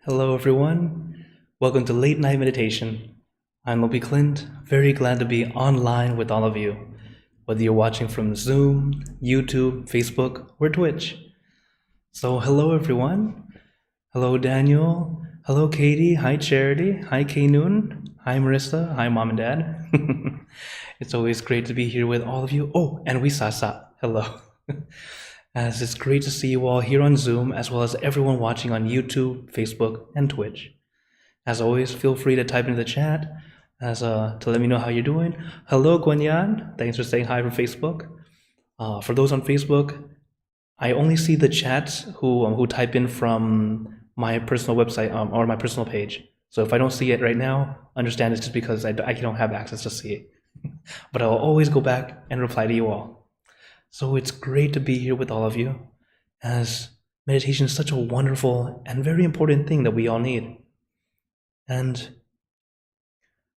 Hello, everyone. Welcome to Late Night Meditation. I'm Klint, very glad to be online with all of you, whether you're watching from Zoom, YouTube, Facebook, or Twitch. So, hello, everyone. Hello, Daniel. Hello, Katie. Hi, Charity. Hi, K-Noon. Hi, Marissa. Hi, Mom and Dad. It's always great to be here with all of you. Oh, and Wisasa. Hello. As it's great to see you all here on Zoom, as well as everyone watching on YouTube, Facebook, and Twitch. As always, feel free to type into the chat to let me know how you're doing. Hello, Gwenyan. Thanks for saying hi from Facebook. For those on Facebook, I only see the chats who type in from my personal website or my personal page. So if I don't see it right now, understand it's just because I don't have access to see it. But I'll always go back and reply to you all. So it's great to be here with all of you, as meditation is such a wonderful and very important thing that we all need. And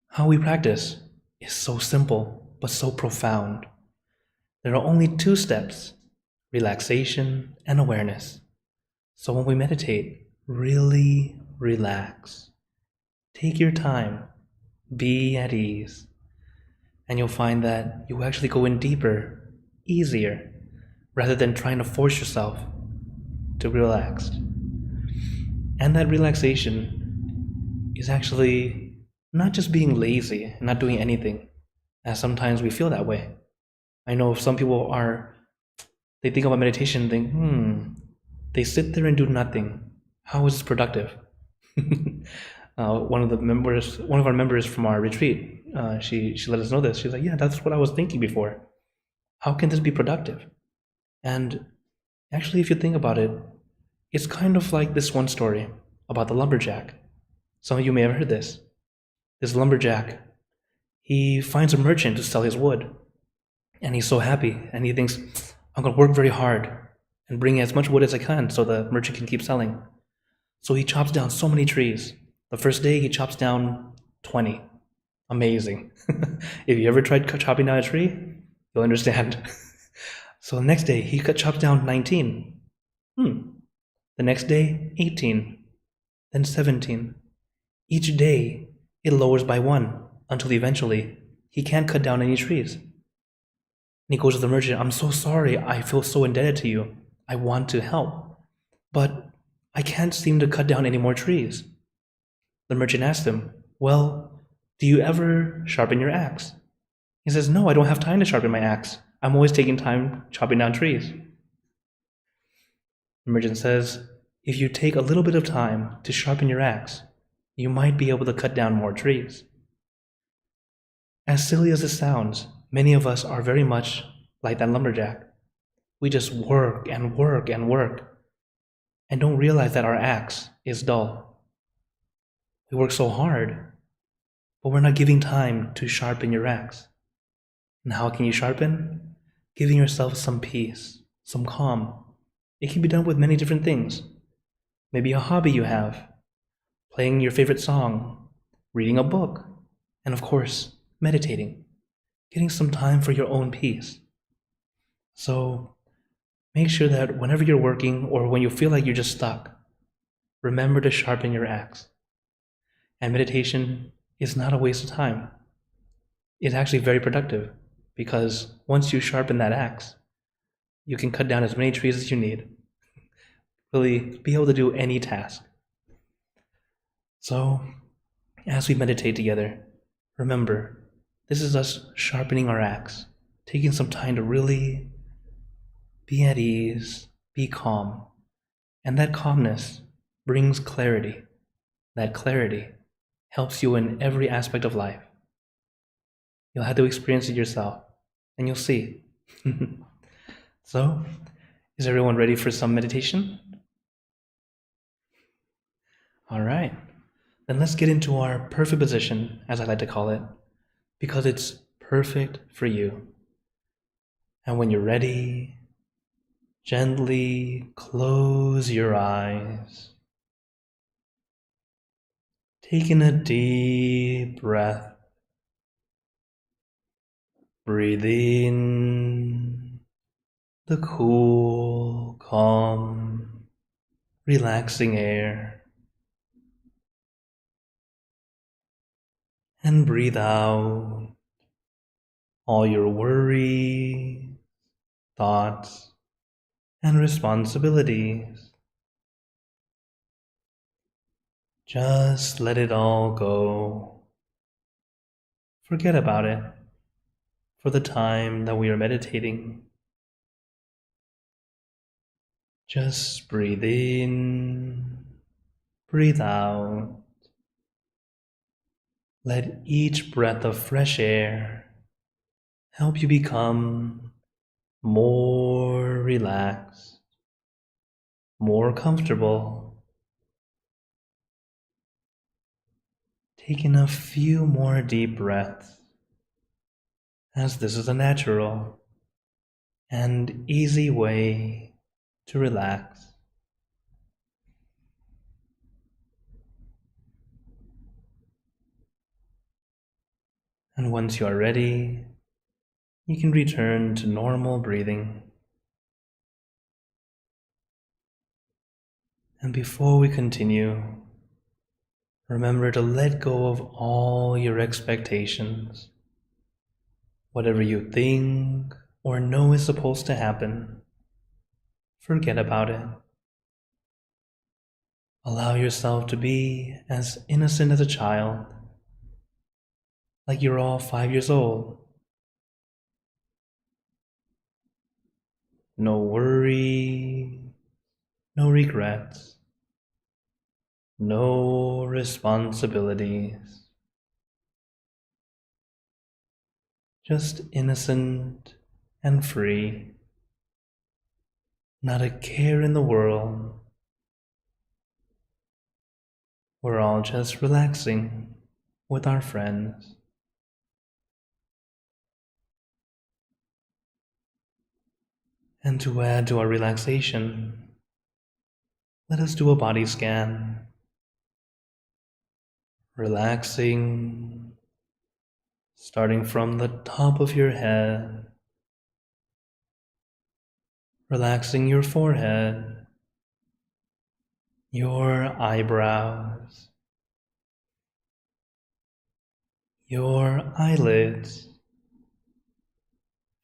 how we practice is so simple, but so profound. There are only two steps: relaxation and awareness. So when we meditate, really relax. Take your time, be at ease, and you'll find that you actually go in deeper, easier, rather than trying to force yourself to be relaxed. And that relaxation is actually not just being lazy and not doing anything, as sometimes we feel that way. I know some people they think about meditation and think, they sit there and do nothing. How is this productive? One of our members from our retreat, she let us know this. She's like, yeah, that's what I was thinking before. How can this be productive? And actually, if you think about it, it's kind of like this one story about the lumberjack. Some of you may have heard this. This lumberjack, he finds a merchant to sell his wood. And he's so happy, and he thinks, I'm going to work very hard and bring as much wood as I can so the merchant can keep selling. So he chops down so many trees. The first day, he chops down 20. Amazing. If you ever tried chopping down a tree, you'll understand. So the next day, he chops down 19. The next day, 18. Then 17. Each day, it lowers by 1 until eventually he can't cut down any trees. And he goes to the merchant, I'm so sorry, I feel so indebted to you. I want to help, but I can't seem to cut down any more trees. The merchant asks him, well, do you ever sharpen your axe? He says, no, I don't have time to sharpen my axe. I'm always taking time chopping down trees. The merchant says, if you take a little bit of time to sharpen your axe, you might be able to cut down more trees. As silly as it sounds, many of us are very much like that lumberjack. We just work and work and work and don't realize that our axe is dull. We work so hard, but we're not giving time to sharpen your axe. And how can you sharpen? Giving yourself some peace, some calm. It can be done with many different things. Maybe a hobby you have, playing your favorite song, reading a book, and of course, meditating, getting some time for your own peace. So make sure that whenever you're working or when you feel like you're just stuck, remember to sharpen your axe. And meditation is not a waste of time. It's actually very productive, because once you sharpen that axe, you can cut down as many trees as you need. Really be able to do any task. So, as we meditate together, remember, this is us sharpening our axe, taking some time to really be at ease, be calm. And that calmness brings clarity. That clarity helps you in every aspect of life. You'll have to experience it yourself, and you'll see. So, is everyone ready for some meditation? All right. Then let's get into our perfect position, as I like to call it, because it's perfect for you. And when you're ready, gently close your eyes. Taking a deep breath. Breathe in the cool, calm, relaxing air. and breathe out all your worries, thoughts, and responsibilities. Just let it all go. Forget about it for the time that we are meditating. Just breathe in, breathe out. Let each breath of fresh air help you become more relaxed, more comfortable. Taking a few more deep breaths, as this is a natural and easy way to relax. And once you are ready, you can return to normal breathing. And before we continue, remember to let go of all your expectations. Whatever you think or know is supposed to happen, forget about it. Allow yourself to be as innocent as a child, like you're all 5 years old. No worry, no regrets, no responsibilities. Just innocent and free. Not a care in the world. We're all just relaxing with our friends. And to add to our relaxation, let us do a body scan. Relaxing, starting from the top of your head, relaxing your forehead, your eyebrows, your eyelids,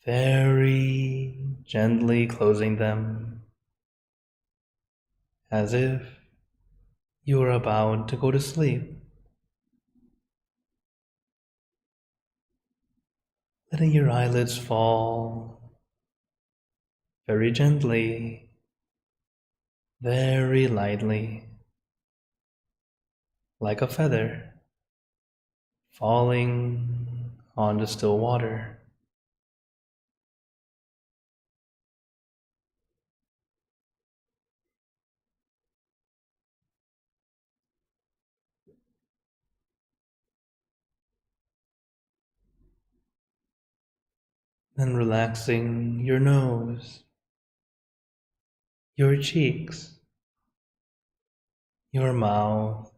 very gently closing them, as if you are about to go to sleep. Letting your eyelids fall very gently, very lightly, like a feather falling onto still water. Then relaxing your nose, your cheeks, your mouth,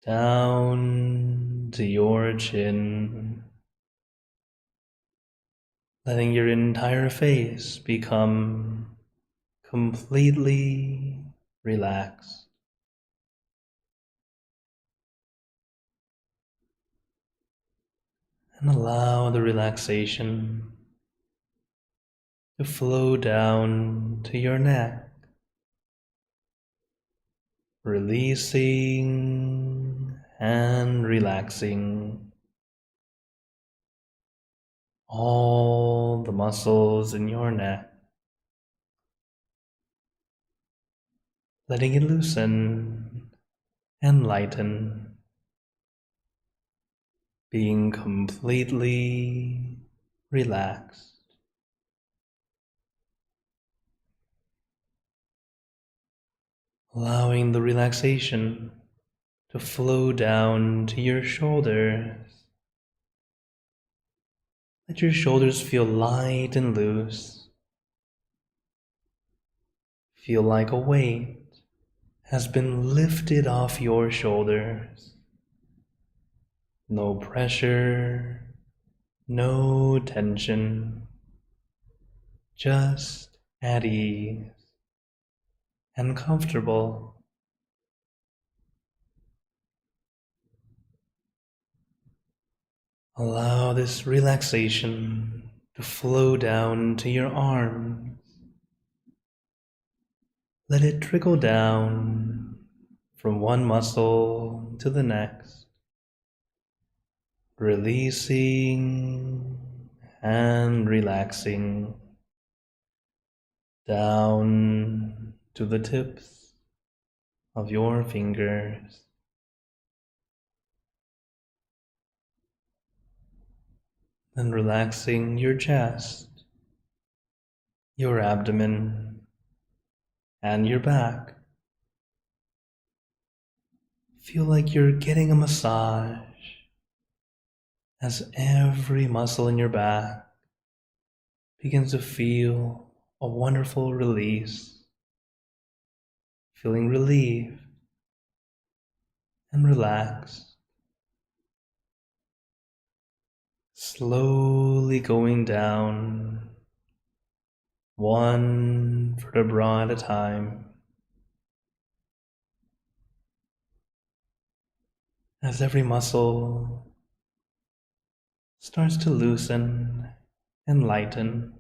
down to your chin, letting your entire face become completely relaxed. And allow the relaxation to flow down to your neck, releasing and relaxing all the muscles in your neck, letting it loosen and lighten, being completely relaxed. Allowing the relaxation to flow down to your shoulders. Let your shoulders feel light and loose. Feel like a weight has been lifted off your shoulders. No pressure, no tension, just at ease and comfortable. Allow this relaxation to flow down to your arms. Let it trickle down from one muscle to the next, releasing and relaxing down to the tips of your fingers. And relaxing your chest, your abdomen, and your back. Feel like you're getting a massage as every muscle in your back begins to feel a wonderful release, feeling relieved and relaxed. Slowly going down, one vertebra at a time, as every muscle starts to loosen and lighten.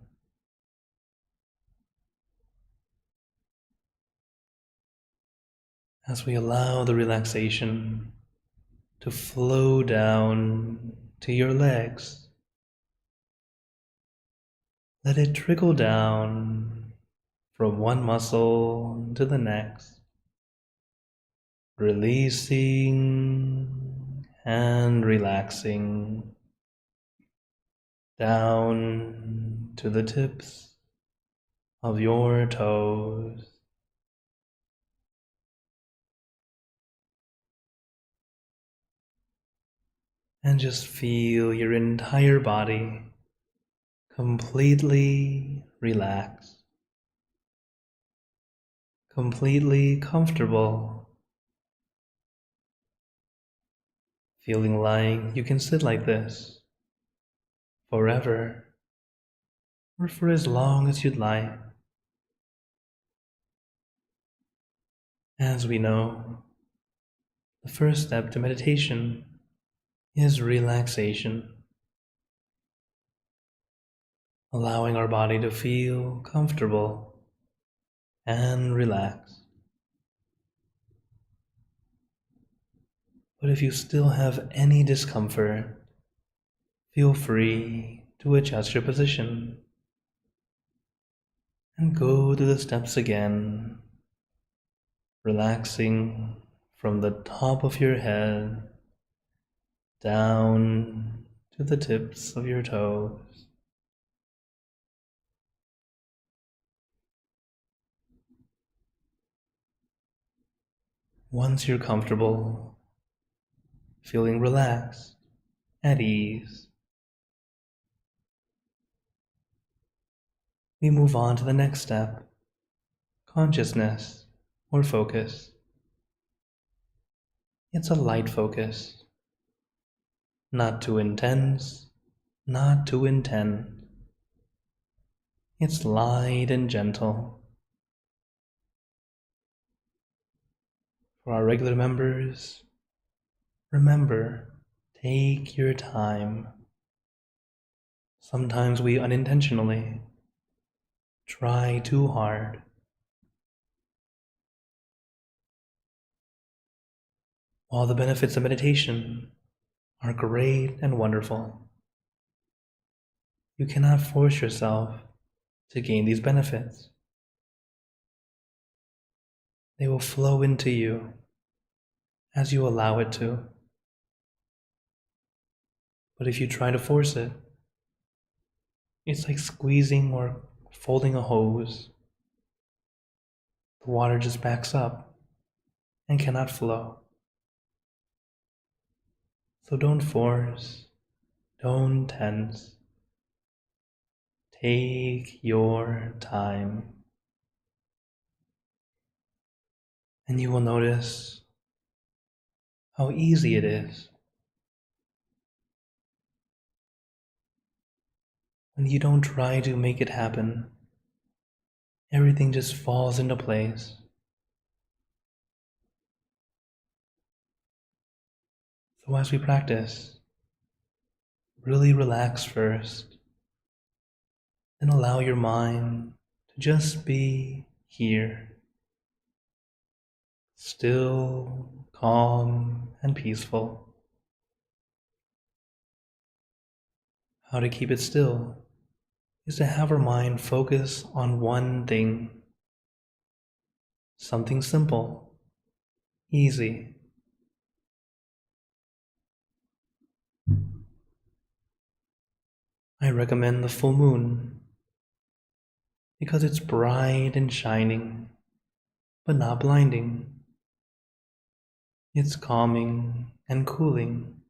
As we allow the relaxation to flow down to your legs, let it trickle down from one muscle to the next, releasing and relaxing down to the tips of your toes. And just feel your entire body completely relaxed, completely comfortable, feeling like you can sit like this forever or for as long as you'd like. As we know, the first step to meditation is relaxation, allowing our body to feel comfortable and relaxed. But if you still have any discomfort, feel free to adjust your position and go through the steps again, relaxing from the top of your head down to the tips of your toes. Once you're comfortable, feeling relaxed, at ease, we move on to the next step, consciousness or focus. It's a light focus, not too intense, not too intense. It's light and gentle. For our regular members, remember, take your time. Sometimes we unintentionally try too hard. While the benefits of meditation are great and wonderful, you cannot force yourself to gain these benefits. They will flow into you as you allow it to. But if you try to force it, it's like squeezing or folding a hose. The water just backs up and cannot flow. So don't force, don't tense. Take your time. And you will notice how easy it is when you don't try to make it happen. Everything just falls into place. So as we practice, really relax first, then allow your mind to just be here, still, calm, and peaceful. How to keep it still is to have our mind focus on one thing, something simple, easy. I recommend the full moon because it's bright and shining, but not blinding. It's calming and cooling,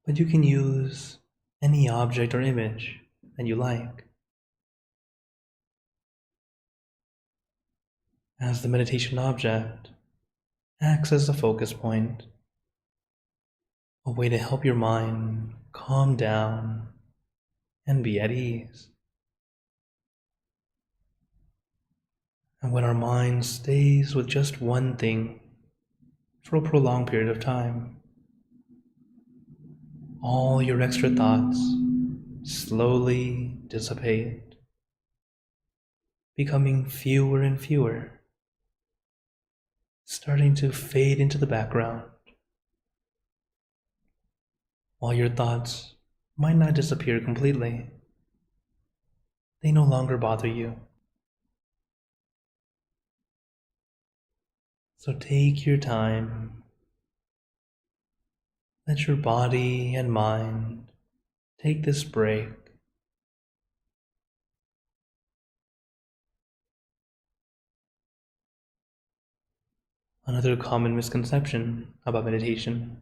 but you can use any object or image that you like. As the meditation object acts as the focus point, a way to help your mind calm down and be at ease. And when our mind stays with just one thing for a prolonged period of time, all your extra thoughts slowly dissipate, becoming fewer and fewer, starting to fade into the background. While your thoughts might not disappear completely, they no longer bother you. So take your time. Let your body and mind take this break. Another common misconception about meditation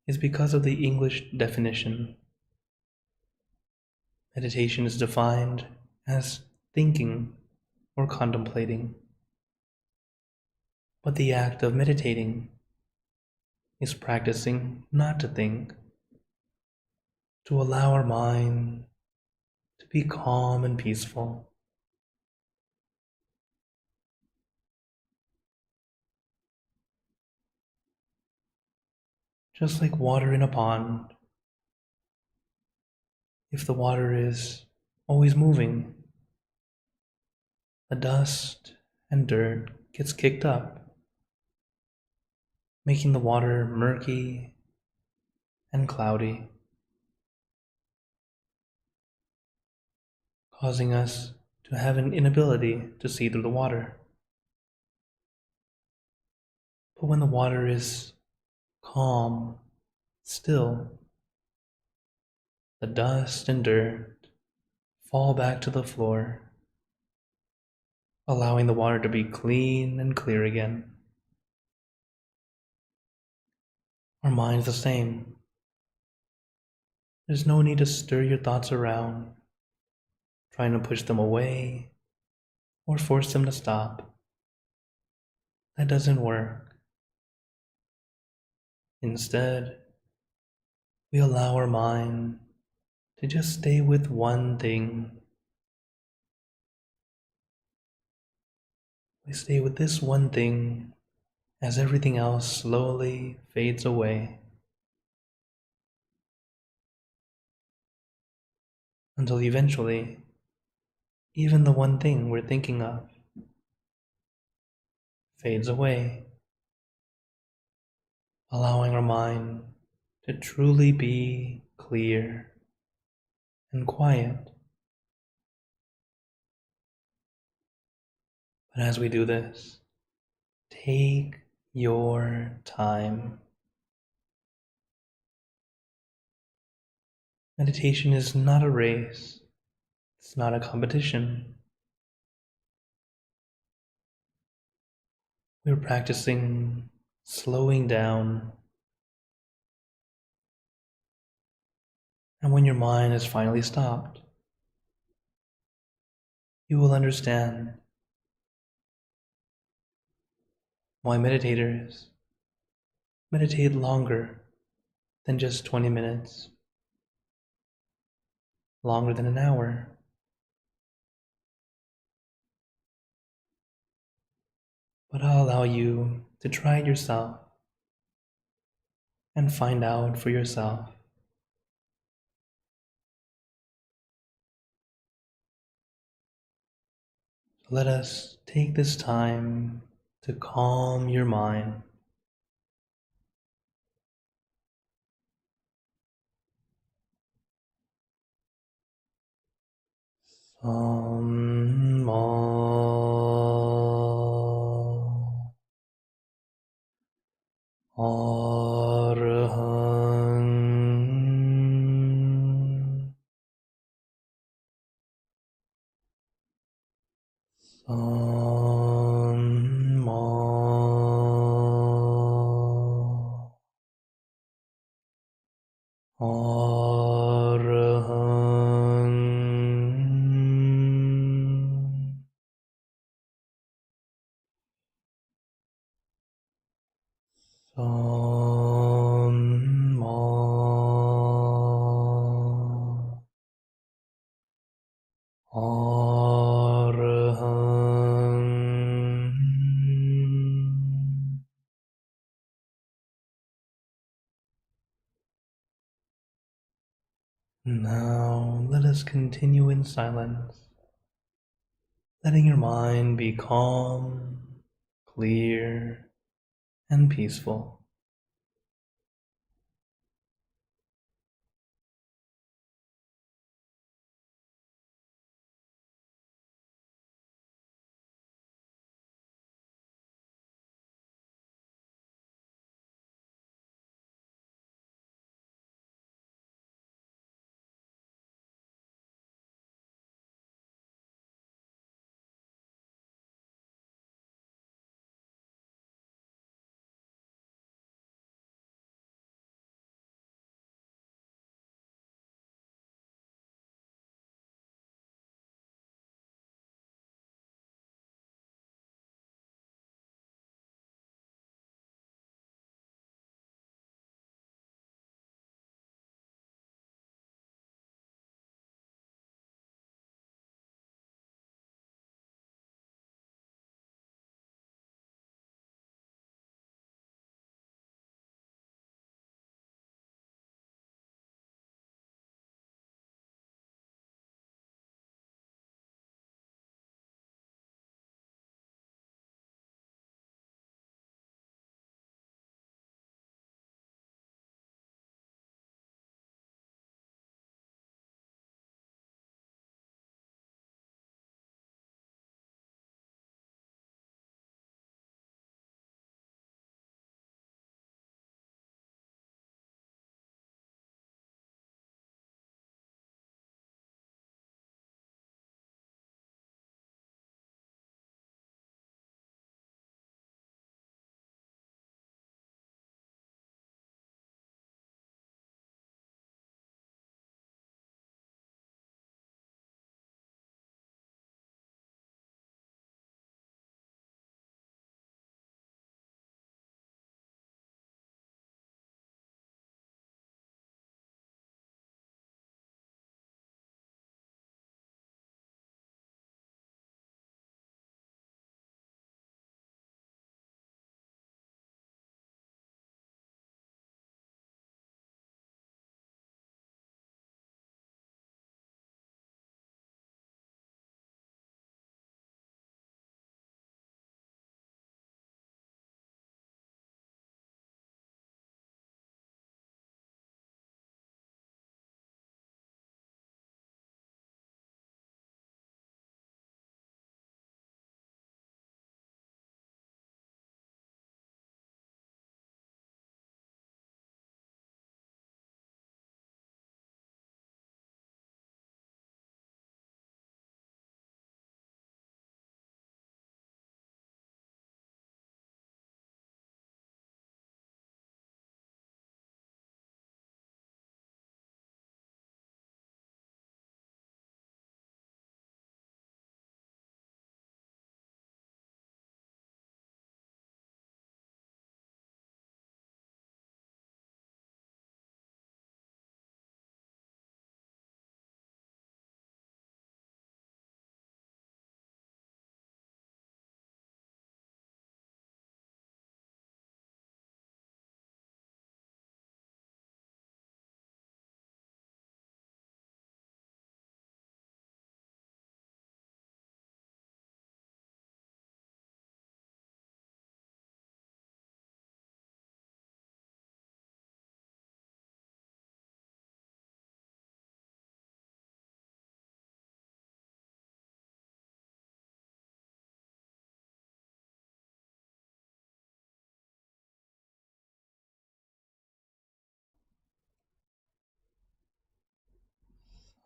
is because of the English definition. Meditation is defined as thinking or contemplating. But the act of meditating is practicing not to think, to allow our mind to be calm and peaceful. Just like water in a pond, if the water is always moving, the dust and dirt gets kicked up, making the water murky and cloudy, causing us to have an inability to see through the water. But when the water is calm, still, the dust and dirt fall back to the floor, allowing the water to be clean and clear again. Our mind's the same. There's no need to stir your thoughts around, trying to push them away or force them to stop. That doesn't work. Instead, we allow our mind to just stay with one thing. We stay with this one thing as everything else slowly fades away, until eventually, even the one thing we're thinking of fades away, allowing our mind to truly be clear and quiet. But as we do this, take your time. Meditation is not a race. It's not a competition. We're practicing slowing down. And when your mind is finally stopped, you will understand why meditators meditate longer than just 20 minutes, longer than an hour. But I'll allow you to try it yourself. and find out for yourself. Let us take this time to calm your mind. Samma Arahant Samma Arahant Samma Arahant. Now let us continue in silence, letting your mind be calm, clear, and peaceful.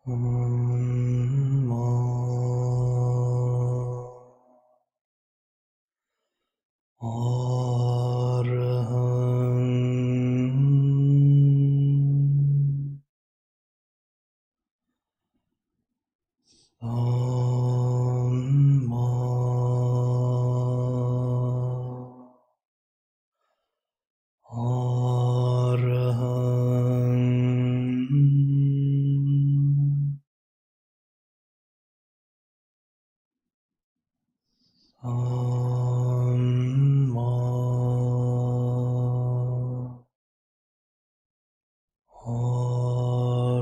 Om Arahang Samma Arahang Samma Arahang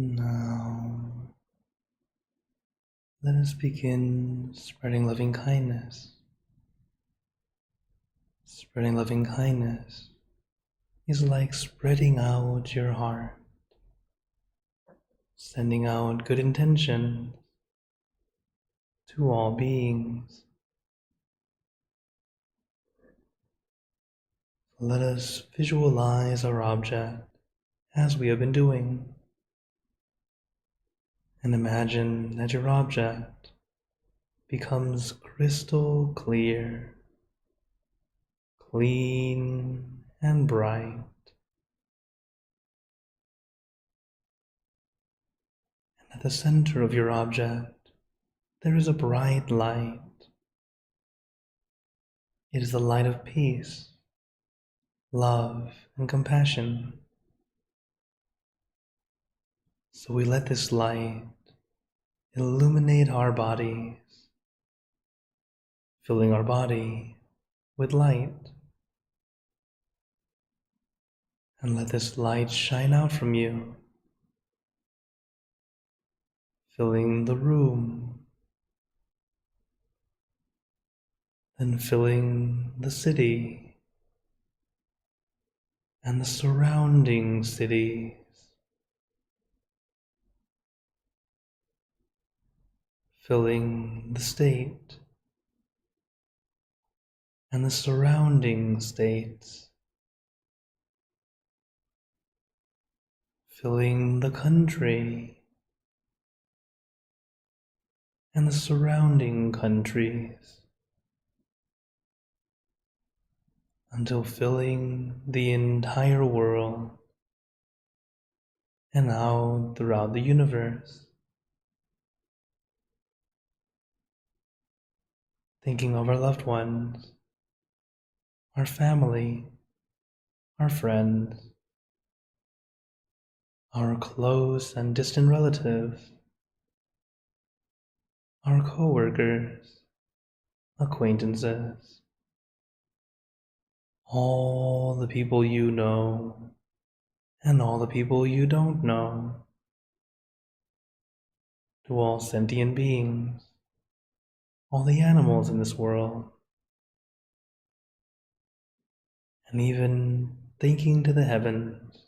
Now, let us begin spreading loving kindness. Spreading loving kindness is like spreading out your heart, sending out good intentions to all beings. Let us visualize our object as we have been doing, and imagine that your object becomes crystal clear, clean and bright. And at the center of your object, there is a bright light. It is the light of peace, love, and compassion. So we let this light illuminate our bodies, filling our body with light. And let this light shine out from you, filling the room, then filling the city and the surrounding cities, filling the state and the surrounding states, filling the country and the surrounding countries, until filling the entire world and out throughout the universe. Thinking of our loved ones, our family, our friends, our close and distant relatives, our co-workers, acquaintances, all the people you know and all the people you don't know, to all sentient beings, all the animals in this world, and even thinking to the heavens,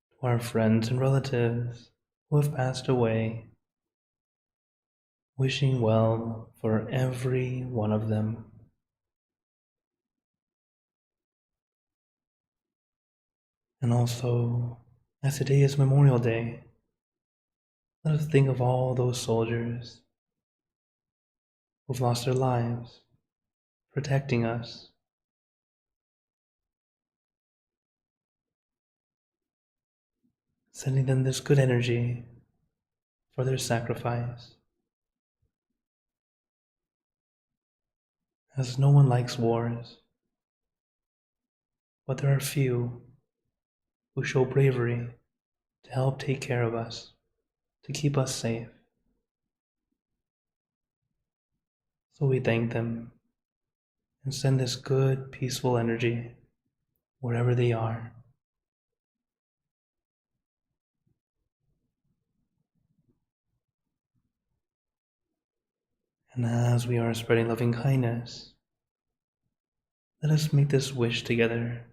to our friends and relatives who have passed away, wishing well for every one of them. And also, as today is Memorial Day, let us think of all those soldiers who've lost their lives protecting us. Sending them this good energy for their sacrifice. As no one likes wars, but there are few who show bravery to help take care of us, to keep us safe. So we thank them and send this good, peaceful energy wherever they are. And as we are spreading loving kindness, let us make this wish together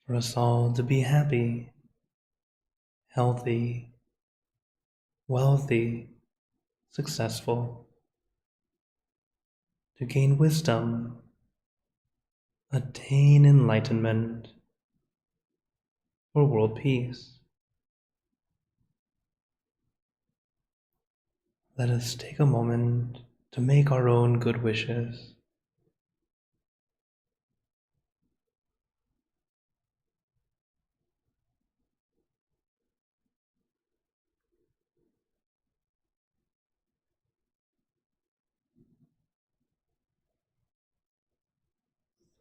for us all to be happy, healthy, wealthy, successful, to gain wisdom, attain enlightenment, for world peace. Let us take a moment to make our own good wishes.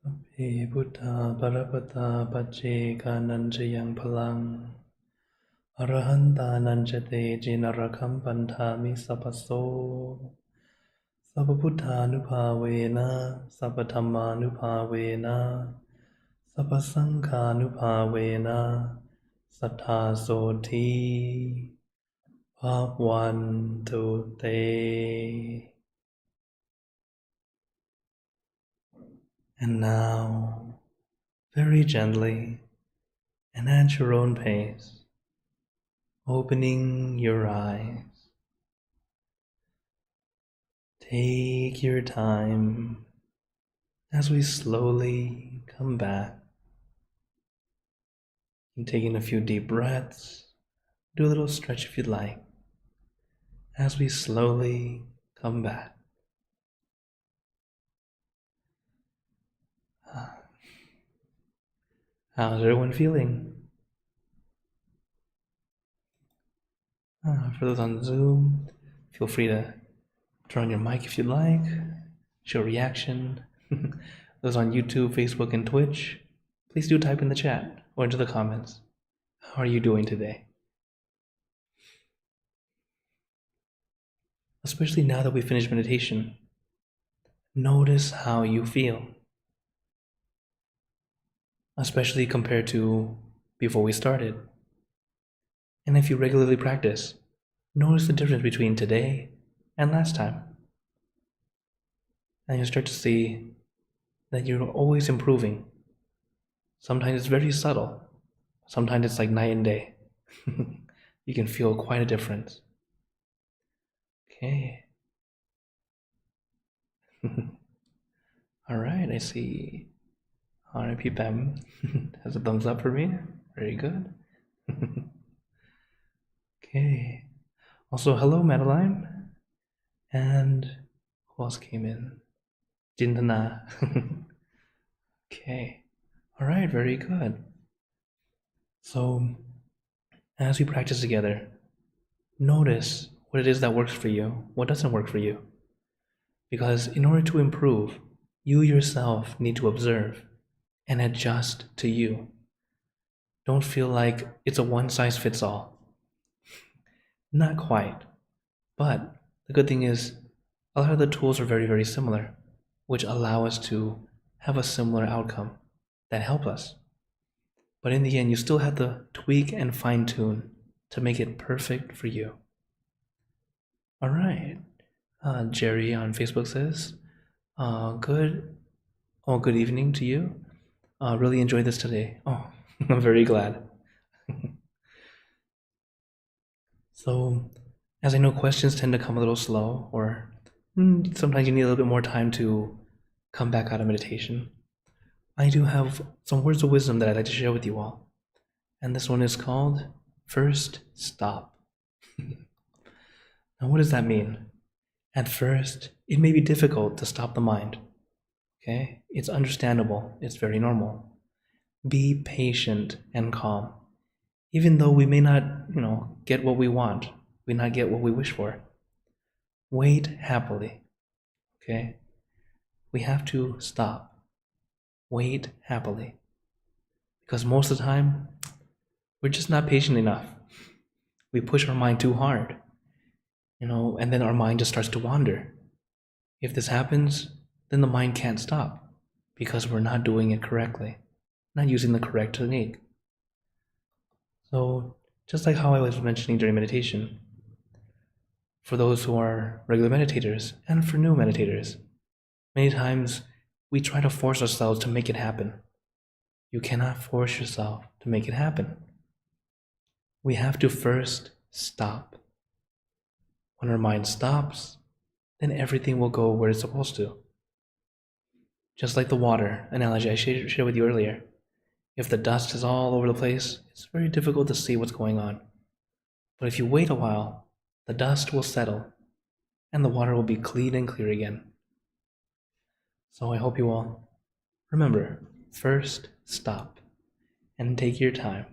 Sapphe Buddha Parapata Pacheka Nanjayang Palang Arahanta Nanjate Jinarakam Pantami Sapaso Sapabuddhanupavena Sapathammanupavena Sapasanghanupavena Sattha Soti Bhagwan Te. And now, very gently and at your own pace, opening your eyes. Take your time as we slowly come back. And taking a few deep breaths, do a little stretch if you'd like, as we slowly come back. How's everyone feeling? For those on Zoom, feel free to turn on your mic if you'd like, show reaction. Those on YouTube, Facebook, and Twitch, please do type in the chat or into the comments. How are you doing today? Especially now that we finished meditation, notice how you feel. Especially compared to before we started. And if you regularly practice, notice the difference between today and last time. And you'll start to see that you're always improving. Sometimes it's very subtle. Sometimes it's like night and day. You can feel quite a difference. Okay. All right, I see. RIP Pam has a thumbs up for me. Very good. Okay. Also, hello, Madeline. And who else came in? Jindana. Okay. All right, very good. So, as we practice together, notice what it is that works for you, what doesn't work for you. Because in order to improve, you yourself need to observe and adjust to you. Don't feel like it's a one-size-fits-all. Not quite. But the good thing is, a lot of the tools are very, very similar, which allow us to have a similar outcome that help us. But in the end, you still have to tweak and fine-tune to make it perfect for you. All right. Jerry on Facebook says, good evening to you. Really enjoyed this today. Oh, I'm very glad. So, as I know questions tend to come a little slow, or sometimes you need a little bit more time to come back out of meditation, I do have some words of wisdom that I'd like to share with you all. And this one is called First Stop. Now, what does that mean? At first, it may be difficult to stop the mind. Okay? It's understandable. It's very normal. Be patient and calm. Even though we may not, get what we want, we not get what we wish for. Wait happily. Okay? We have to stop. Wait happily. Because most of the time, we're just not patient enough. We push our mind too hard, and then our mind just starts to wander. If this happens, then the mind can't stop because we're not doing it correctly, not using the correct technique. So, just like how I was mentioning during meditation, for those who are regular meditators and for new meditators, many times we try to force ourselves to make it happen. You cannot force yourself to make it happen. We have to first stop. When our mind stops, then everything will go where it's supposed to. Just like the water analogy I shared with you earlier. If the dust is all over the place, it's very difficult to see what's going on. But if you wait a while, the dust will settle, and the water will be clean and clear again. So I hope you all remember, first stop, and take your time.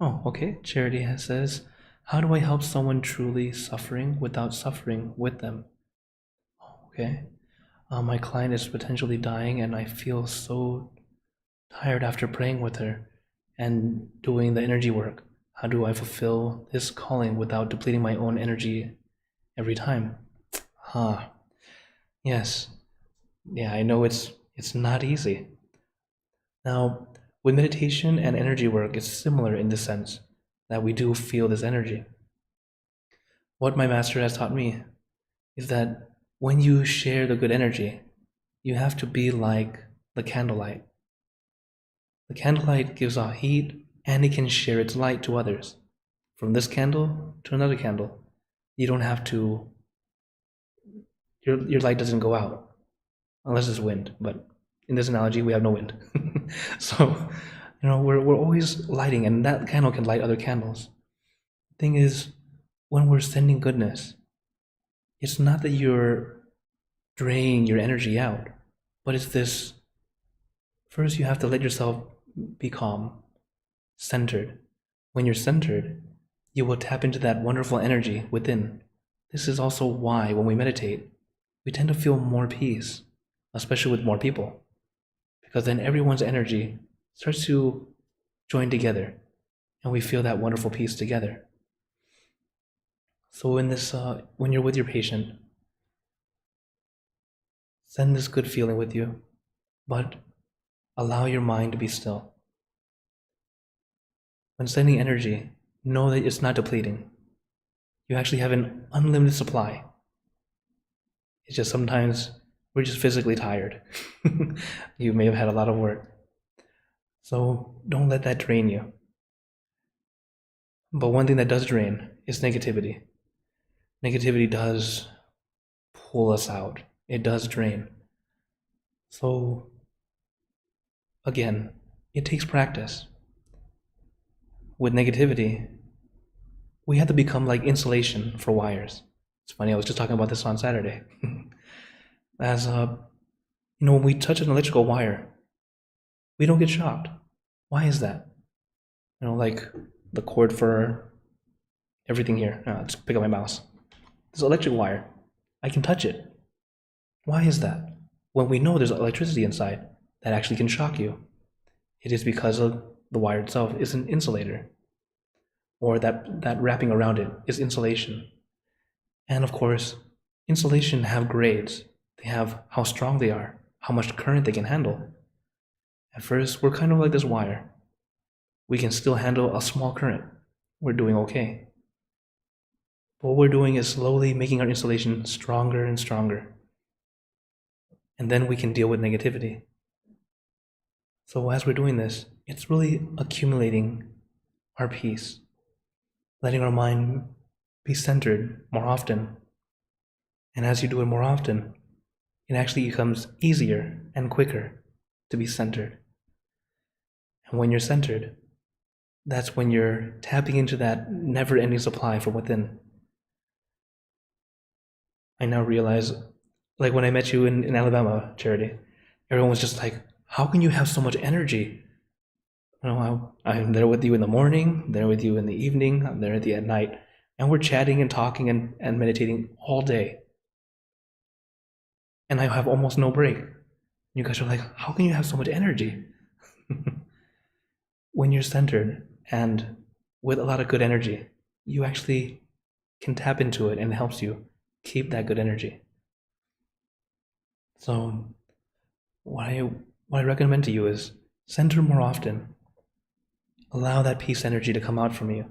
Oh, okay. Charity says, how do I help someone truly suffering without suffering with them? Okay. My client is potentially dying, and I feel so tired after praying with her and doing the energy work. How do I fulfill this calling without depleting my own energy every time? Yes. Yeah, I know it's not easy. Now, with meditation and energy work, it's similar in the sense that we do feel this energy. What my master has taught me is that when you share the good energy, you have to be like the candlelight. The candlelight gives off heat and it can share its light to others. From this candle to another candle. You don't have to, your light doesn't go out unless there's wind. But in this analogy, we have no wind. So, we're always lighting, and that candle can light other candles. The thing is, when we're sending goodness, it's not that you're draining your energy out, but it's this, first you have to let yourself be calm, centered. When you're centered, you will tap into that wonderful energy within. This is also why when we meditate, we tend to feel more peace, especially with more people, because then everyone's energy starts to join together, and we feel that wonderful peace together. So in this, when you're with your patient, send this good feeling with you, but allow your mind to be still. When sending energy, know that it's not depleting. You actually have an unlimited supply. It's just sometimes we're just physically tired. You may have had a lot of work. So don't let that drain you. But one thing that does drain is negativity. Negativity does pull us out. It does drain. So again, it takes practice. With negativity, we have to become like insulation for wires. It's funny, I was just talking about this on Saturday. As when we touch an electrical wire, we don't get shocked. Why is that? Like the cord for everything here. Let's pick up my mouse. This electric wire, I can touch it. Why is that? When we know there's electricity inside, that actually can shock you. It is because of the wire itself is an insulator, or that wrapping around it is insulation. And of course, insulation have grades. They have how strong they are, how much current they can handle. At first, we're kind of like this wire. We can still handle a small current. We're doing okay. What we're doing is slowly making our insulation stronger and stronger. And then we can deal with negativity. So as we're doing this, it's really accumulating our peace, letting our mind be centered more often. And as you do it more often, it actually becomes easier and quicker to be centered. And when you're centered, that's when you're tapping into that never-ending supply from within. I now realize, like when I met you in Alabama, Charity, everyone was just like, how can you have so much energy? I'm there with you in the morning, there with you in the evening, I'm there at night, and we're chatting and talking and meditating all day. And I have almost no break. You guys are like, how can you have so much energy? When you're centered and with a lot of good energy, you actually can tap into it and it helps you keep that good energy. So what I recommend to you is center more often. Allow that peace energy to come out from you.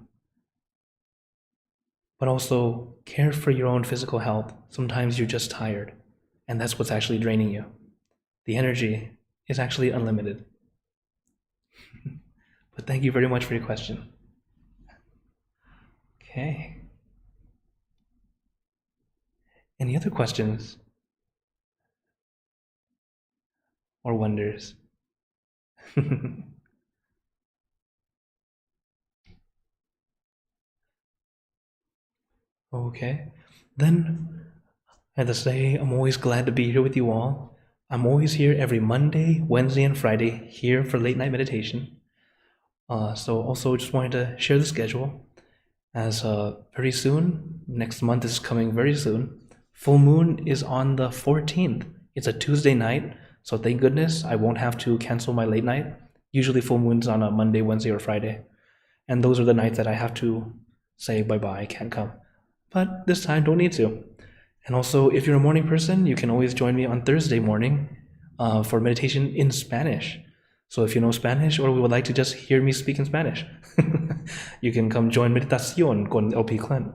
But also care for your own physical health. Sometimes you're just tired, and that's what's actually draining you. The energy is actually unlimited. But thank you very much for your question. Okay. Any other questions? Or wonders? Okay. Then I have to say, I'm always glad to be here with you all. I'm always here every Monday, Wednesday, and Friday here for late night meditation. So also just wanted to share the schedule as very soon, next month is coming very soon. Full moon is on the 14th. It's a Tuesday night, so thank goodness I won't have to cancel my late night. Usually full moon's on a Monday, Wednesday, or Friday. And those are the nights that I have to say bye-bye, I can't come. But this time, don't need to. And also, if you're a morning person, you can always join me on Thursday morning for meditation in Spanish. So if you know Spanish or would like to just hear me speak in Spanish, you can come join Meditación con LP Klint.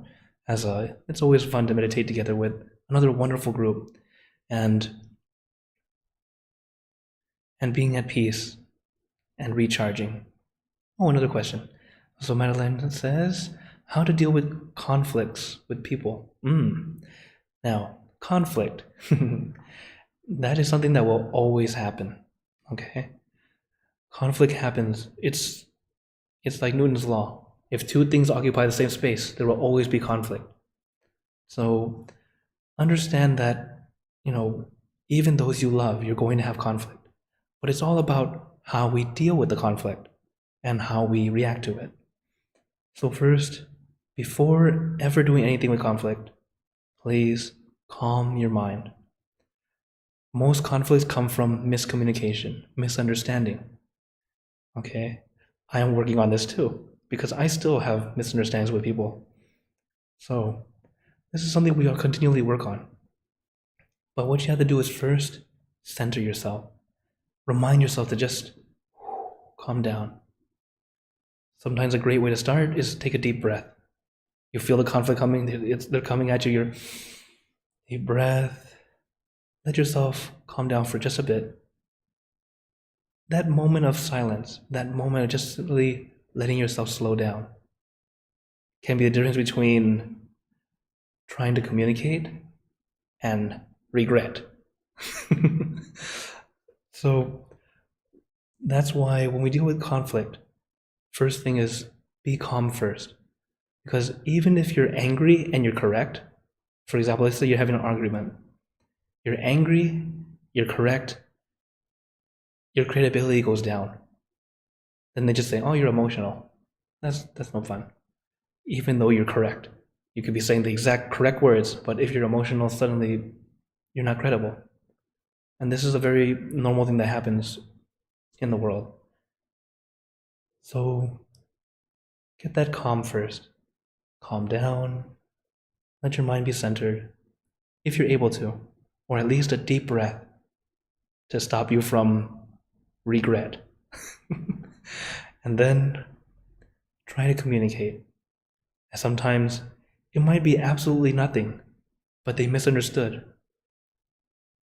It's always fun to meditate together with another wonderful group and being at peace and recharging. Oh, another question. So Madeline says, how to deal with conflicts with people. Now, conflict, that is something that will always happen, okay? Conflict happens. It's like Newton's law. If two things occupy the same space, there will always be conflict. So understand that, even those you love, you're going to have conflict. But it's all about how we deal with the conflict and how we react to it. So first, before ever doing anything with conflict, please calm your mind. Most conflicts come from miscommunication, misunderstanding. Okay? I am working on this too, because I still have misunderstandings with people. So this is something we all continually work on. But what you have to do is first center yourself. Remind yourself to just calm down. Sometimes a great way to start is take a deep breath. You feel the conflict coming, they're coming at you, you're deep breath. Let yourself calm down for just a bit. That moment of silence, that moment of just simply letting yourself slow down can be the difference between trying to communicate and regret. So that's why when we deal with conflict, first thing is be calm first. Because even if you're angry and you're correct, for example, let's say you're having an argument. You're angry, you're correct, your credibility goes down. Then they just say, oh, you're emotional. That's no fun. Even though you're correct. You could be saying the exact correct words, but if you're emotional, suddenly you're not credible. And this is a very normal thing that happens in the world. So get that calm first. Calm down. Let your mind be centered, if you're able to, or at least a deep breath to stop you from regret. And then try to communicate. And sometimes it might be absolutely nothing, but they misunderstood.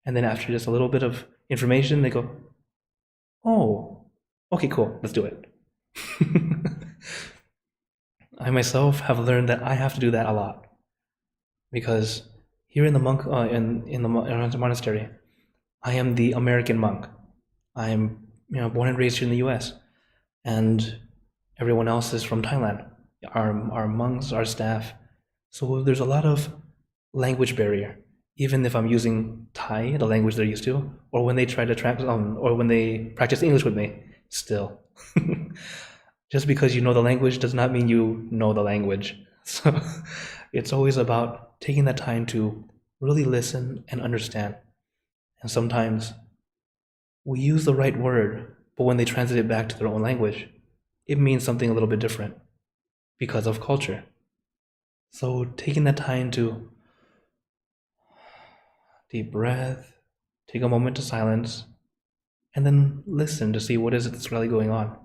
And then after just a little bit of information, they go, oh, okay, cool, let's do it. I myself have learned that I have to do that a lot, because here in the monastery, I am the American monk. I am born and raised here in the U.S., and everyone else is from Thailand. Our monks, our staff. So there's a lot of language barrier, even if I'm using Thai, the language they're used to, or when they try to or when they practice English with me, still. Just because you know the language does not mean you know the language. So it's always about taking that time to really listen and understand. And sometimes we use the right word, but when they translate it back to their own language, it means something a little bit different because of culture. So taking that time to deep breath, take a moment to silence, and then listen to see what is it that's really going on.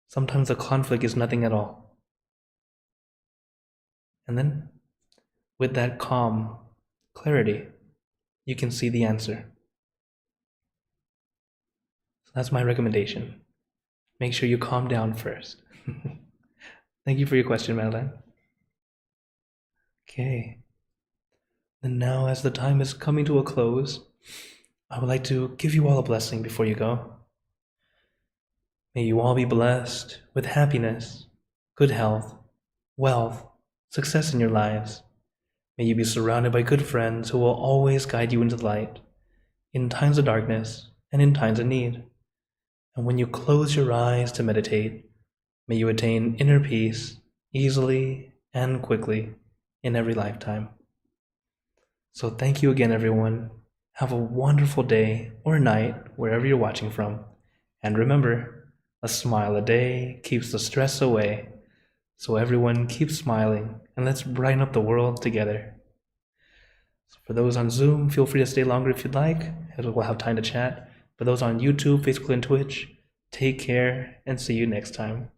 Sometimes the conflict is nothing at all. And then, with that calm clarity, you can see the answer. So that's my recommendation. Make sure you calm down first. Thank you for your question, Madeline. Okay. And now, as the time is coming to a close, I would like to give you all a blessing before you go. May you all be blessed with happiness, good health, wealth, success in your lives. May you be surrounded by good friends who will always guide you into the light, in times of darkness and in times of need. And when you close your eyes to meditate, may you attain inner peace easily and quickly in every lifetime. So thank you again, everyone. Have a wonderful day or night, wherever you're watching from. And remember, a smile a day keeps the stress away. So everyone keep smiling, and let's brighten up the world together. So for those on Zoom, feel free to stay longer if you'd like, as we'll have time to chat. For those on YouTube, Facebook, and Twitch, take care and see you next time.